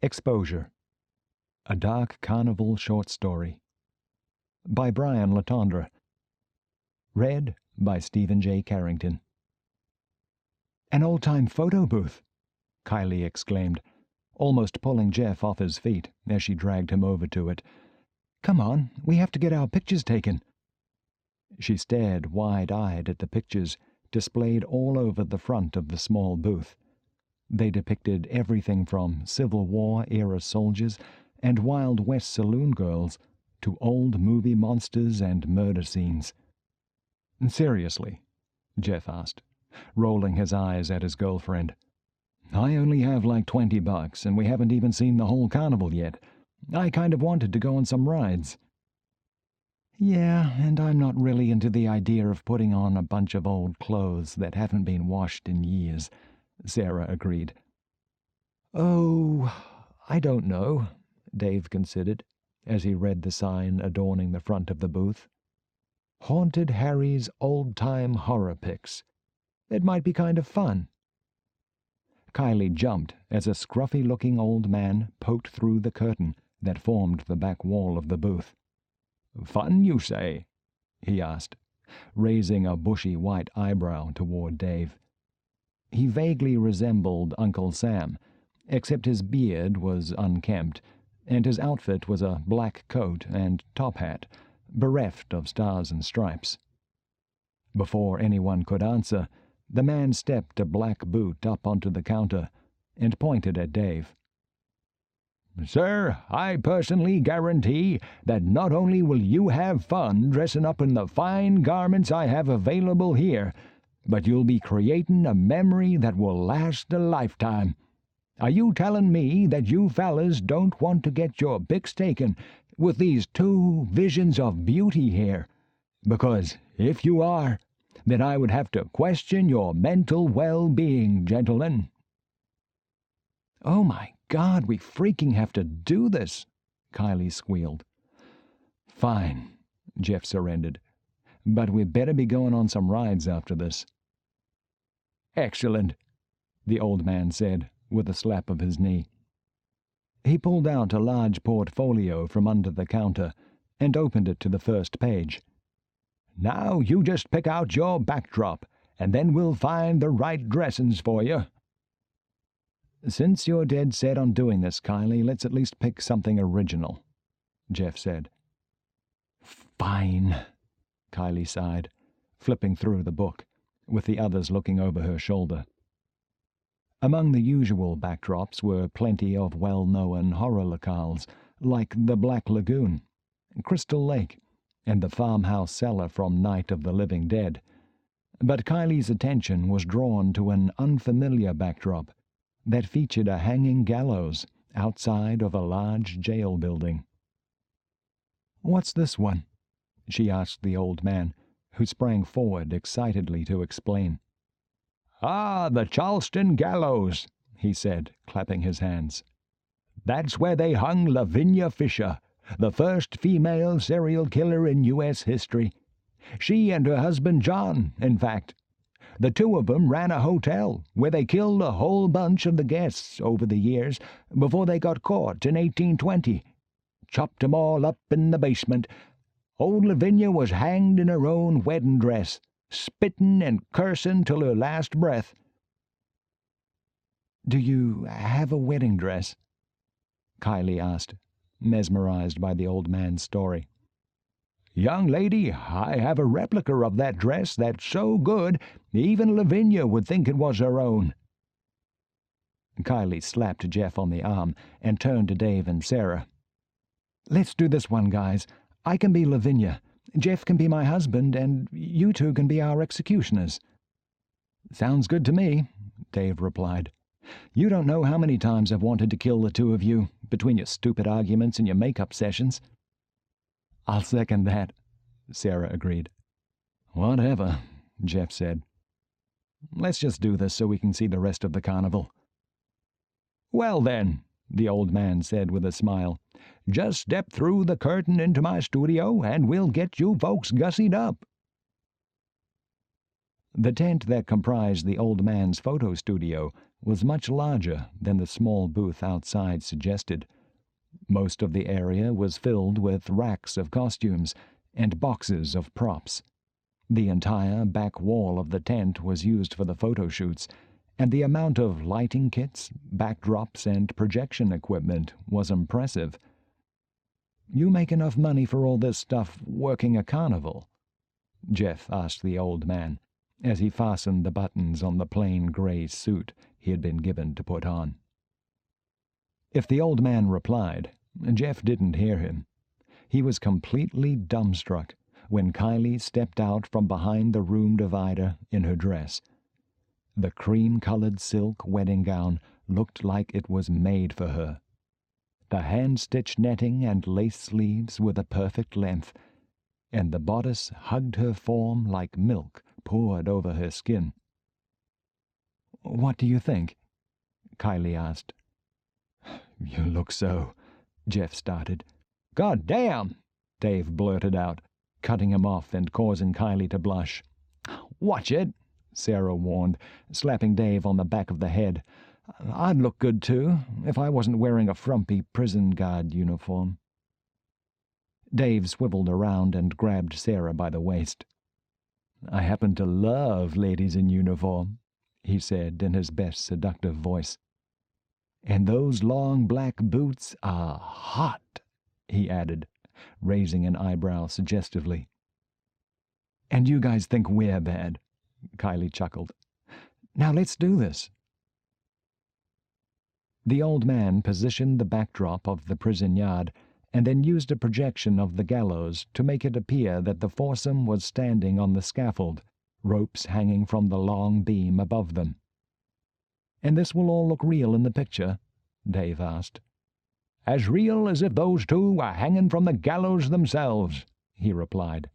Exposure. A Dark Carnival Short Story. By Brian Latondra. Read by Stephen J. Carrington. "An old-time photo booth!" Kylie exclaimed, almost pulling Jeff off his feet as she dragged him over to it. "Come on, we have to get our pictures taken." She stared wide-eyed at the pictures displayed all over the front of the small booth. They depicted everything from Civil War-era soldiers and Wild West saloon girls to old movie monsters and murder scenes. "Seriously?" Jeff asked, rolling his eyes at his girlfriend. "I only have like $20, and we haven't even seen the whole carnival yet. I kind of wanted to go on some rides." "Yeah, and I'm not really into the idea of putting on a bunch of old clothes that haven't been washed in years," Sarah agreed. "Oh, I don't know," Dave considered, as he read the sign adorning the front of the booth. "Haunted Harry's Old-Time Horror Pics. It might be kind of fun." Kylie jumped as a scruffy-looking old man poked through the curtain that formed the back wall of the booth. "Fun, you say?" he asked, raising a bushy white eyebrow toward Dave. He vaguely resembled Uncle Sam, except his beard was unkempt, and his outfit was a black coat and top hat, bereft of stars and stripes. Before anyone could answer, the man stepped a black boot up onto the counter and pointed at Dave. "Sir, I personally guarantee that not only will you have fun dressing up in the fine garments I have available here, but you'll be creating a memory that will last a lifetime. Are you telling me that you fellas don't want to get your pics taken with these two visions of beauty here? Because if you are, then I would have to question your mental well-being, gentlemen." "Oh my God, we freaking have to do this," Kylie squealed. "Fine," Jeff surrendered, "but we better be going on some rides after this." "Excellent," the old man said, with a slap of his knee. He pulled out a large portfolio from under the counter and opened it to the first page. "Now you just pick out your backdrop, and then we'll find the right dressings for you." "Since you're dead set on doing this, Kylie, let's at least pick something original," Jeff said. "Fine," Kylie sighed, flipping through the book, with the others looking over her shoulder. Among the usual backdrops were plenty of well-known horror locales, like the Black Lagoon, Crystal Lake, and the farmhouse cellar from Night of the Living Dead. But Kylie's attention was drawn to an unfamiliar backdrop that featured a hanging gallows outside of a large jail building. "What's this one?" she asked the old man, who sprang forward excitedly to explain. "Ah, the Charleston gallows," he said, clapping his hands. "That's where they hung Lavinia Fisher, the first female serial killer in U.S. history. She and her husband John, in fact. The two of them ran a hotel where they killed a whole bunch of the guests over the years before they got caught in 1820. Chopped 'em all up in the basement. Old Lavinia was hanged in her own wedding dress, spittin' and cursin' till her last breath." "Do you have a wedding dress?" Kylie asked, mesmerized by the old man's story. "Young lady, I have a replica of that dress that's so good even Lavinia would think it was her own." Kylie slapped Jeff on the arm and turned to Dave and Sarah. "Let's do this one, guys. I can be Lavinia, Jeff can be my husband, and you two can be our executioners." "Sounds good to me," Dave replied. "You don't know how many times I've wanted to kill the two of you, between your stupid arguments and your makeup sessions." "I'll second that," Sarah agreed. "Whatever," Jeff said. "Let's just do this so we can see the rest of the carnival." "Well then," the old man said with a smile, "just step through the curtain into my studio and we'll get you folks gussied up." The tent that comprised the old man's photo studio was much larger than the small booth outside suggested. Most of the area was filled with racks of costumes and boxes of props. The entire back wall of the tent was used for the photo shoots, and the amount of lighting kits, backdrops, and projection equipment was impressive. "You make enough money for all this stuff working a carnival?" Jeff asked the old man, as he fastened the buttons on the plain gray suit he had been given to put on. If the old man replied, Jeff didn't hear him. He was completely dumbstruck when Kylie stepped out from behind the room divider in her dress. The cream-colored silk wedding gown looked like it was made for her. The hand-stitched netting and lace sleeves were the perfect length, and the bodice hugged her form like milk poured over her skin. "What do you think?" Kylie asked. "You look so—" Jeff started. "God damn!" Dave blurted out, cutting him off and causing Kylie to blush. "Watch it," Sarah warned, slapping Dave on the back of the head. "I'd look good too, if I wasn't wearing a frumpy prison guard uniform." Dave swiveled around and grabbed Sarah by the waist. "I happen to love ladies in uniform," he said in his best seductive voice. "And those long black boots are hot," he added, raising an eyebrow suggestively. "And you guys think we're bad," Kylie chuckled. "Now let's do this." The old man positioned the backdrop of the prison yard and then used a projection of the gallows to make it appear that the foursome was standing on the scaffold, ropes hanging from the long beam above them. "And this will all look real in the picture?" Dave asked. "As real as if those two were hanging from the gallows themselves," he replied.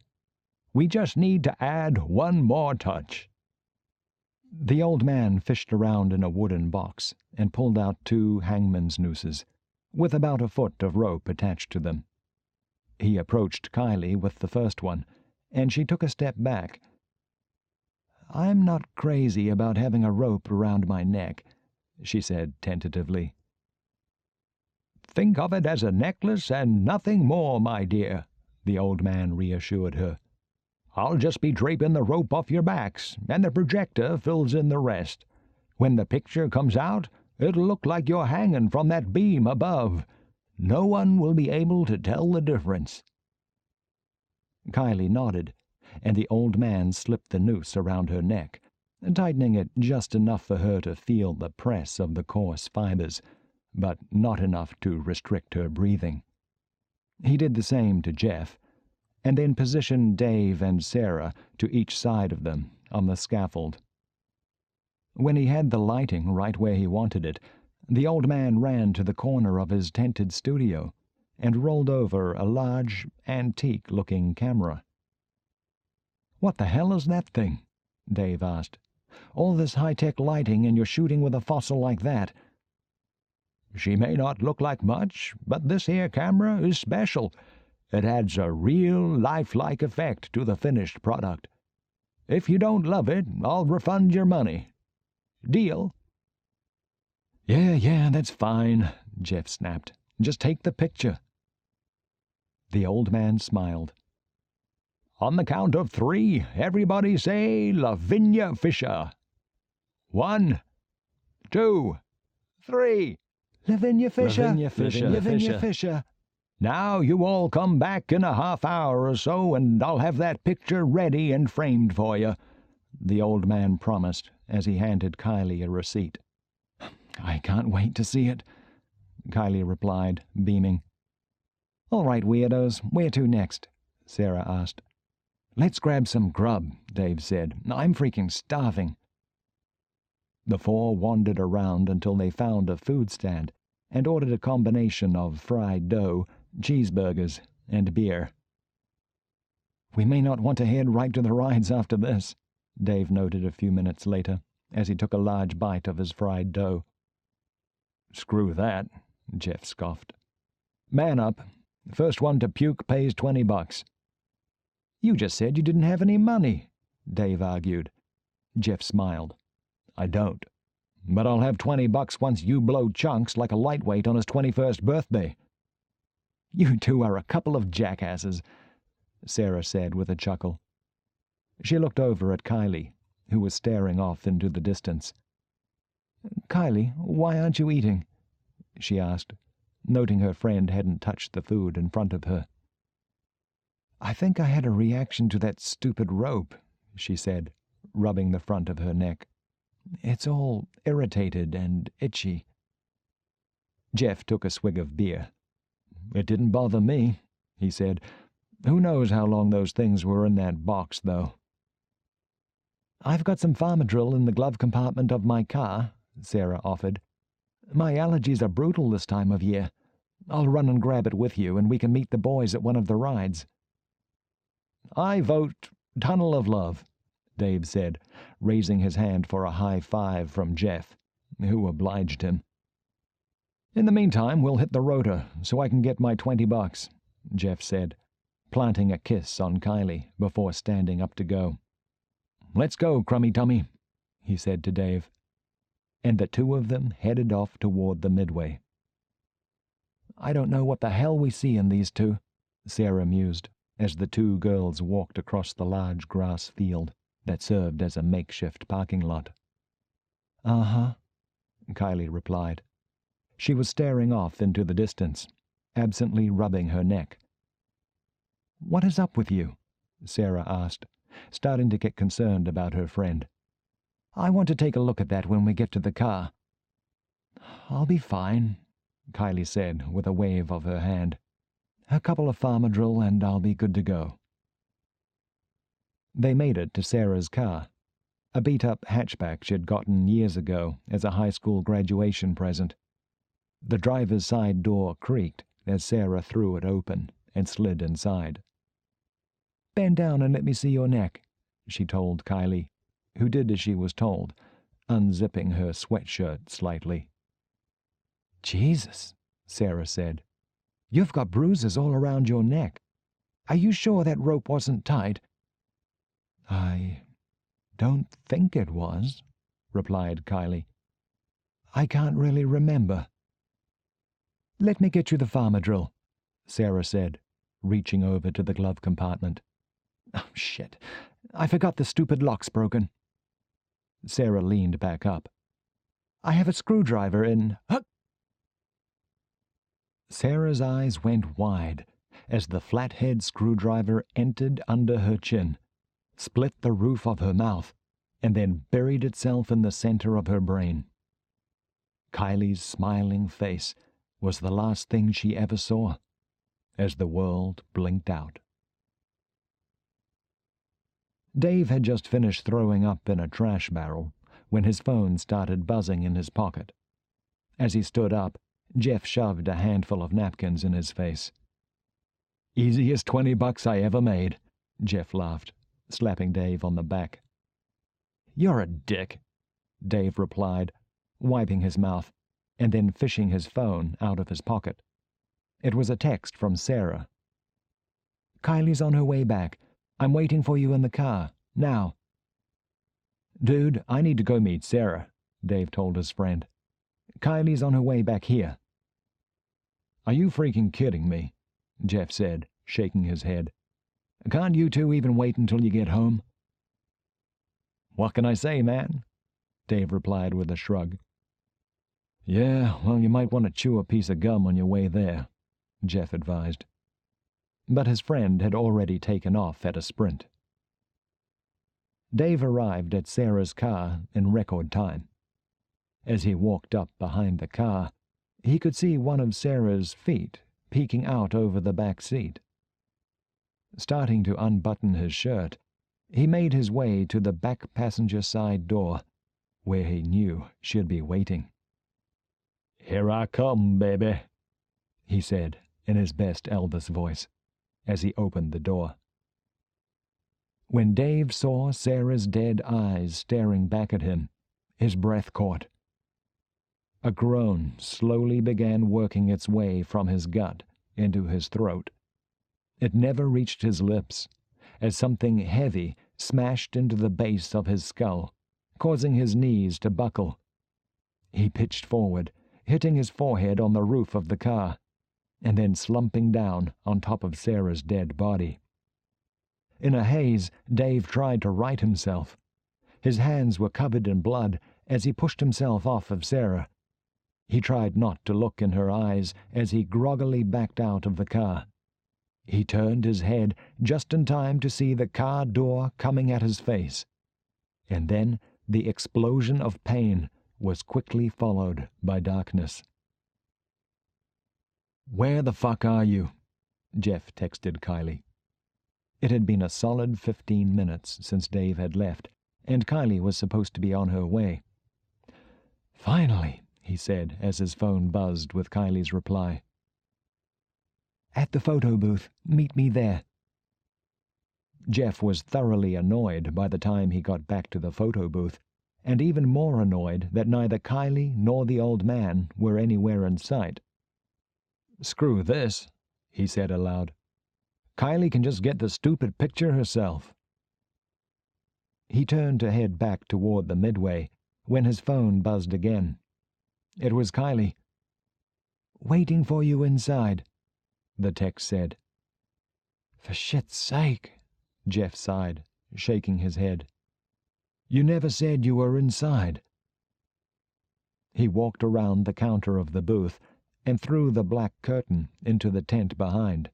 "We just need to add one more touch." The old man fished around in a wooden box and pulled out 2 hangman's nooses, with about a foot of rope attached to them. He approached Kylie with the first one, and she took a step back. "I'm not crazy about having a rope around my neck," she said tentatively. "Think of it as a necklace and nothing more, my dear," the old man reassured her. "I'll just be draping the rope off your backs, and the projector fills in the rest. When the picture comes out, it'll look like you're hanging from that beam above. No one will be able to tell the difference." Kylie nodded, and the old man slipped the noose around her neck, tightening it just enough for her to feel the press of the coarse fibers, but not enough to restrict her breathing. He did the same to Jeff, and then positioned Dave and Sarah to each side of them on the scaffold. When he had the lighting right where he wanted it, the old man ran to the corner of his tented studio and rolled over a large, antique-looking camera. "What the hell is that thing?" Dave asked. "All this high-tech lighting and you're shooting with a fossil like that." "She may not look like much, but this here camera is special. It adds a real lifelike effect to the finished product. If you don't love it, I'll refund your money. Deal?" Yeah, that's fine," Jeff snapped. "Just take the picture." The old man smiled. "On the count of 3, everybody say Lavinia Fisher. 1, 2, 3. Lavinia Fisher, Lavinia Fisher, Lavinia Fisher. Now you all come back in a half hour or so, and I'll have that picture ready and framed for you," the old man promised as he handed Kylie a receipt. "I can't wait to see it," Kylie replied, beaming. "All right, weirdos, where to next?" Sarah asked. "Let's grab some grub," Dave said. "I'm freaking starving." The 4 wandered around until they found a food stand and ordered a combination of fried dough, cheeseburgers, and beer. "We may not want to head right to the rides after this," Dave noted a few minutes later, as he took a large bite of his fried dough. "Screw that," Jeff scoffed. "Man up. First one to puke pays $20. "You just said you didn't have any money," Dave argued. Jeff smiled. "I don't. but I'll have $20 once you blow chunks like a lightweight on his 21st birthday." "You two are a couple of jackasses," Sarah said with a chuckle. She looked over at Kylie, who was staring off into the distance. "Kylie, why aren't you eating?" she asked, noting her friend hadn't touched the food in front of her. "I think I had a reaction to that stupid rope," she said, rubbing the front of her neck. "It's all irritated and itchy." Jeff took a swig of beer. "It didn't bother me," he said. "Who knows how long those things were in that box, though." "I've got some Farmadril in the glove compartment of my car," Sarah offered. "My allergies are brutal this time of year. I'll run and grab it with you, and we can meet the boys at one of the rides." "I vote Tunnel of Love," Dave said, raising his hand for a high five from Jeff, who obliged him. "In the meantime, we'll hit the rotor so I can get my $20, Jeff said, planting a kiss on Kylie before standing up to go. "Let's go, Crummy Tummy," he said to Dave, and the two of them headed off toward the midway. "I don't know what the hell we see in these two," Sarah mused, as the two girls walked across the large grass field that served as a makeshift parking lot. "Uh-huh," Kylie replied. She was staring off into the distance, absently rubbing her neck. "What is up with you?" Sarah asked, starting to get concerned about her friend. "I want to take a look at that when we get to the car." "I'll be fine," Kylie said with a wave of her hand. "A couple of Farmadril and I'll be good to go." They made it to Sarah's car, a beat-up hatchback she'd gotten years ago as a high school graduation present. The driver's side door creaked as Sarah threw it open and slid inside. "Bend down and let me see your neck," she told Kylie, who did as she was told, unzipping her sweatshirt slightly. "Jesus," Sarah said. "You've got bruises all around your neck. Are you sure that rope wasn't tight?" "I don't think it was," replied Kylie. "I can't really remember." "Let me get you the Farmadril," Sarah said, reaching over to the glove compartment. "Oh, shit. I forgot the stupid lock's broken." Sarah leaned back up. "I have a screwdriver in..." Huh! Sarah's eyes went wide as the flathead screwdriver entered under her chin, split the roof of her mouth, and then buried itself in the center of her brain. Kylie's smiling face was the last thing she ever saw as the world blinked out. Dave had just finished throwing up in a trash barrel when his phone started buzzing in his pocket. As he stood up, Jeff shoved a handful of napkins in his face. "Easiest $20 I ever made," Jeff laughed, slapping Dave on the back. "You're a dick," Dave replied, wiping his mouth and then fishing his phone out of his pocket. It was a text from Sarah. "Kylie's on her way back. I'm waiting for you in the car, now." "Dude, I need to go meet Sarah," Dave told his friend. "Kylie's on her way back here." "Are you freaking kidding me?" Jeff said, shaking his head. "Can't you two even wait until you get home?" "What can I say, man?" Dave replied with a shrug. "Yeah, well, you might want to chew a piece of gum on your way there," Jeff advised. But his friend had already taken off at a sprint. Dave arrived at Sarah's car in record time. As he walked up behind the car, he could see one of Sarah's feet peeking out over the back seat. Starting to unbutton his shirt, he made his way to the back passenger side door, where he knew she'd be waiting. "Here I come, baby," he said in his best Elvis voice, as he opened the door. When Dave saw Sarah's dead eyes staring back at him, his breath caught. A groan slowly began working its way from his gut into his throat. It never reached his lips, as something heavy smashed into the base of his skull, causing his knees to buckle, He pitched forward, hitting his forehead on the roof of the car, and then slumping down on top of Sarah's dead body. In a haze, Dave tried to right himself. His hands were covered in blood as he pushed himself off of Sarah. He tried not to look in her eyes as he groggily backed out of the car. He turned his head just in time to see the car door coming at his face. And then the explosion of pain was quickly followed by darkness. "Where the fuck are you?" Jeff texted Kylie. It had been a solid 15 minutes since Dave had left, and Kylie was supposed to be on her way. "Finally," he said as his phone buzzed with Kylie's reply. "At the photo booth. Meet me there." Jeff was thoroughly annoyed by the time he got back to the photo booth, and even more annoyed that neither Kylie nor the old man were anywhere in sight. "Screw this," he said aloud. "Kylie can just get the stupid picture herself." He turned to head back toward the midway when his phone buzzed again. It was Kylie. "Waiting for you inside," the text said. "For shit's sake," Jeff sighed, shaking his head. "You never said you were inside." He walked around the counter of the booth and through the black curtain into the tent behind.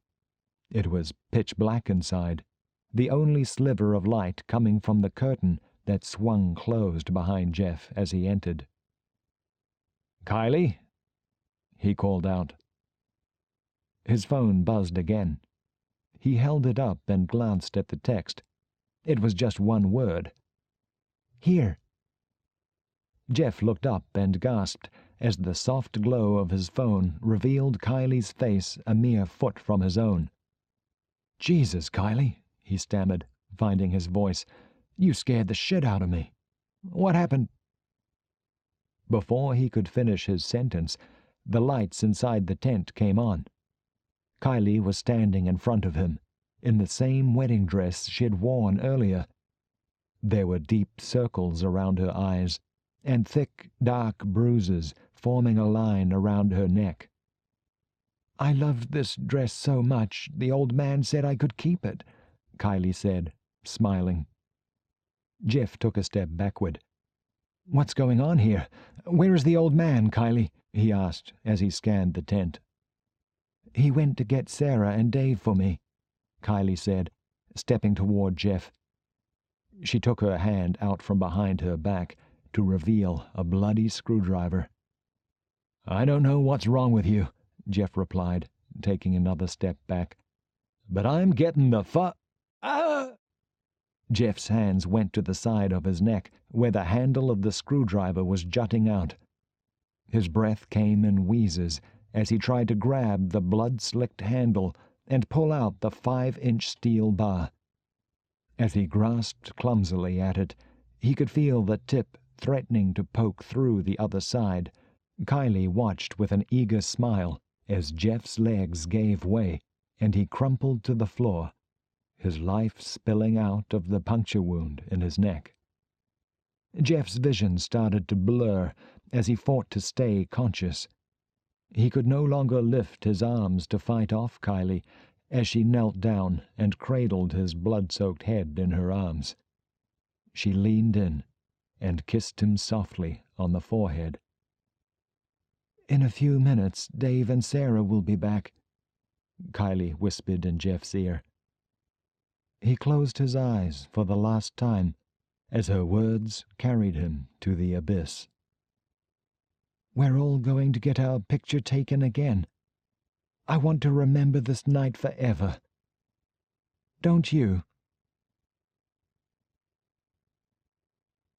It was pitch black inside, the only sliver of light coming from the curtain that swung closed behind Jeff as he entered. "Kylie?" he called out. His phone buzzed again. He held it up and glanced at the text. It was just one word. "Here." Jeff looked up and gasped as the soft glow of his phone revealed Kylie's face a mere foot from his own. "Jesus, Kylie," he stammered, finding his voice. "You scared the shit out of me. What happened?" Before he could finish his sentence, the lights inside the tent came on. Kylie was standing in front of him, in the same wedding dress she had worn earlier. There were deep circles around her eyes, and thick, dark bruises forming a line around her neck. "I loved this dress so much, the old man said I could keep it," Kylie said, smiling. Jeff took a step backward. "What's going on here? Where is the old man, Kylie?" he asked as he scanned the tent. "He went to get Sarah and Dave for me," Kylie said, stepping toward Jeff. She took her hand out from behind her back to reveal a bloody screwdriver. "I don't know what's wrong with you," Jeff replied, taking another step back, "but I'm getting the Ah!" Jeff's hands went to the side of his neck, where the handle of the screwdriver was jutting out. His breath came in wheezes as he tried to grab the blood-slicked handle and pull out the 5-inch steel bar. As he grasped clumsily at it, he could feel the tip threatening to poke through the other side. Kylie watched with an eager smile as Jeff's legs gave way and he crumpled to the floor, his life spilling out of the puncture wound in his neck. Jeff's vision started to blur as he fought to stay conscious. He could no longer lift his arms to fight off Kylie as she knelt down and cradled his blood-soaked head in her arms. She leaned in and kissed him softly on the forehead. "In a few minutes, Dave and Sarah will be back," Kylie whispered in Jeff's ear. He closed his eyes for the last time as her words carried him to the abyss. "We're all going to get our picture taken again. I want to remember this night forever. Don't you?"